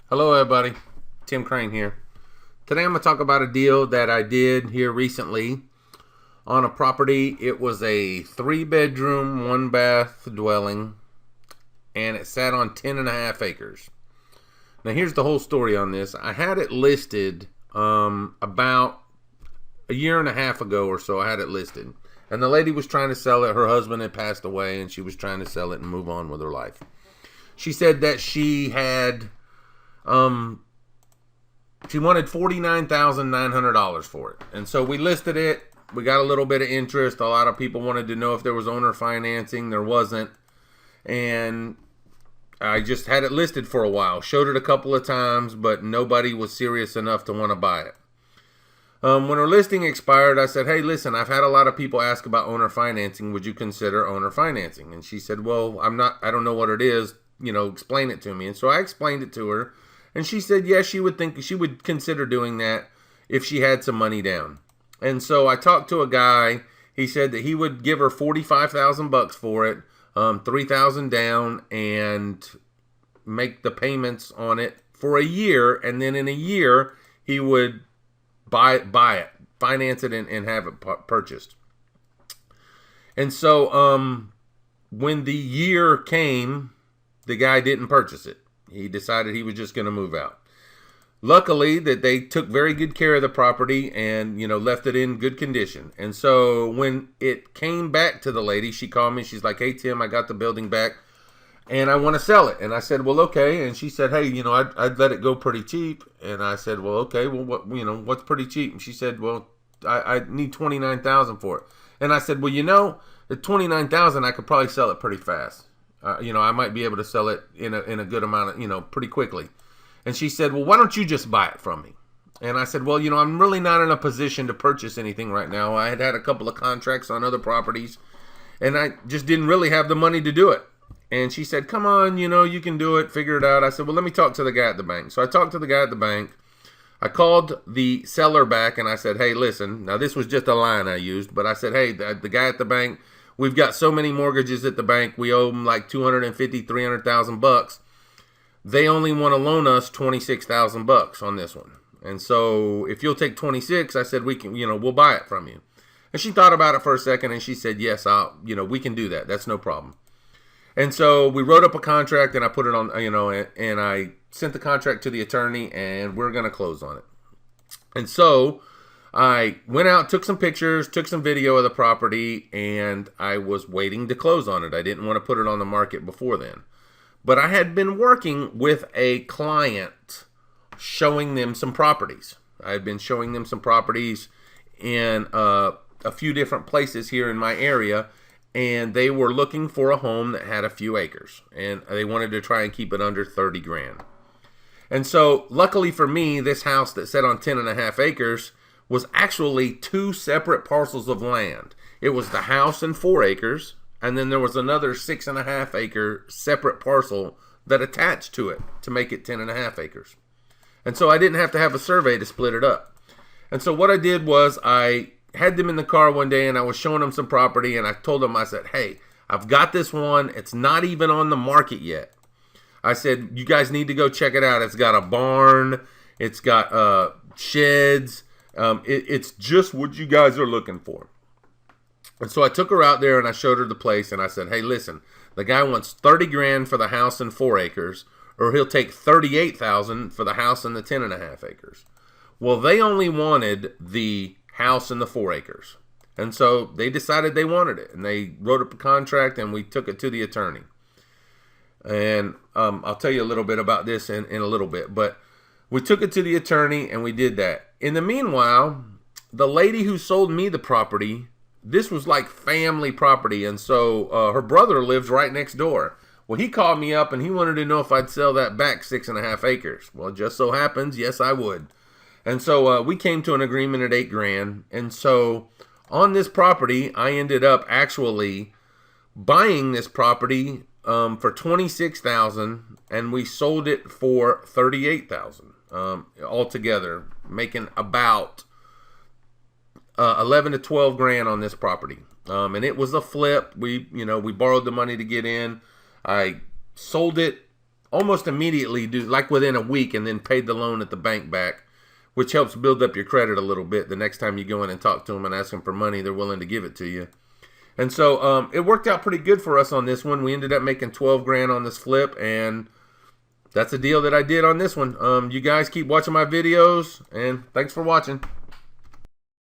Hello, everybody. Tim Crane here. Today I'm going to talk about a deal that I did here recently on a property. It was a 3-bedroom, 1-bath dwelling, and it sat on 10.5 acres. Now, here's the whole story on this. I had it listed about a year and a half ago or so. I had it listed. And the lady was trying to sell it. Her husband had passed away, and she was trying to sell it and move on with her life. She said that she had... she wanted $49,900 for it. And so we listed it. We got a little bit of interest. A lot of people wanted to know if there was owner financing. There wasn't. And I just had it listed for a while. Showed it a couple of times, but nobody was serious enough to want to buy it. When her listing expired, I said, hey, listen, I've had a lot of people ask about owner financing. Would you consider owner financing? And she said, well, I don't know what it is. Explain it to me. And so I explained it to her. And she said, yes, she would consider doing that if she had some money down. And so I talked to a guy. He said that he would give her $45,000 for it, $3,000 down, and make the payments on it for a year. And then in a year, he would buy it, finance it, and have it purchased. And so when the year came, the guy didn't purchase it. He decided he was just going to move out. Luckily, that they took very good care of the property and, left it in good condition. And so when it came back to the lady, she called me. She's like, hey, Tim, I got the building back and I want to sell it. And I said, well, okay. And she said, hey, I'd let it go pretty cheap. And I said, well, okay, well, what's pretty cheap? And she said, well, I need $29,000 for it. And I said, well, the $29,000, I could probably sell it pretty fast. I might be able to sell it in a good amount of, pretty quickly. And she said, well, why don't you just buy it from me? And I said, well, I'm really not in a position to purchase anything right now. I had a couple of contracts on other properties, and I just didn't really have the money to do it. And she said, come on, you can do it, figure it out. I said, well, let me talk to the guy at the bank. So I talked to the guy at the bank. I called the seller back, and I said, hey, listen, now this was just a line I used, but I said, hey, the guy at the bank, we've got so many mortgages at the bank. We owe them like $250,000, $300,000. They only want to loan us $26,000 on this one. And so if you'll take 26, I said, we can, we'll buy it from you. And she thought about it for a second and she said, yes, we can do that. That's no problem. And so we wrote up a contract and I put it on, and I sent the contract to the attorney and we're going to close on it. And so I went out, took some pictures, took some video of the property, and I was waiting to close on it. I didn't want to put it on the market before then. But I had been working with a client showing them some properties. I had been showing them some properties in a few different places here in my area, and they were looking for a home that had a few acres, and they wanted to try and keep it under 30 grand. And so luckily for me, this house that sat on 10.5 acres was actually 2 separate parcels of land. It was the house and 4 acres, and then there was another 6.5 acre separate parcel that attached to it to make it 10.5 acres. And so I didn't have to have a survey to split it up. And so what I did was I had them in the car one day and I was showing them some property and I told them, I said, hey, I've got this one. It's not even on the market yet. I said, you guys need to go check it out. It's got a barn. It's got sheds. It's just what you guys are looking for. And so I took her out there and I showed her the place and I said, hey, listen, the guy wants 30 grand for the house and 4 acres, or he'll take 38,000 for the house and the 10.5 acres. Well, they only wanted the house and the 4 acres. And so they decided they wanted it and they wrote up a contract and we took it to the attorney. And I'll tell you a little bit about this in a little bit, but we took it to the attorney and we did that. In the meanwhile, the lady who sold me the property, this was like family property. And so her brother lives right next door. Well, he called me up and he wanted to know if I'd sell that back 6.5 acres. Well, it just so happens, yes, I would. And so we came to an agreement at 8 grand. And so on this property, I ended up actually buying this property for $26,000 and we sold it for $38,000. Altogether, making about 11 to 12 grand on this property. And it was a flip. We borrowed the money to get in. I sold it almost immediately, like within a week, and then paid the loan at the bank back, which helps build up your credit a little bit. The next time you go in and talk to them and ask them for money, they're willing to give it to you. And so it worked out pretty good for us on this one. We ended up making 12 grand on this flip, and that's a deal that I did on this one. You guys keep watching my videos, and thanks for watching.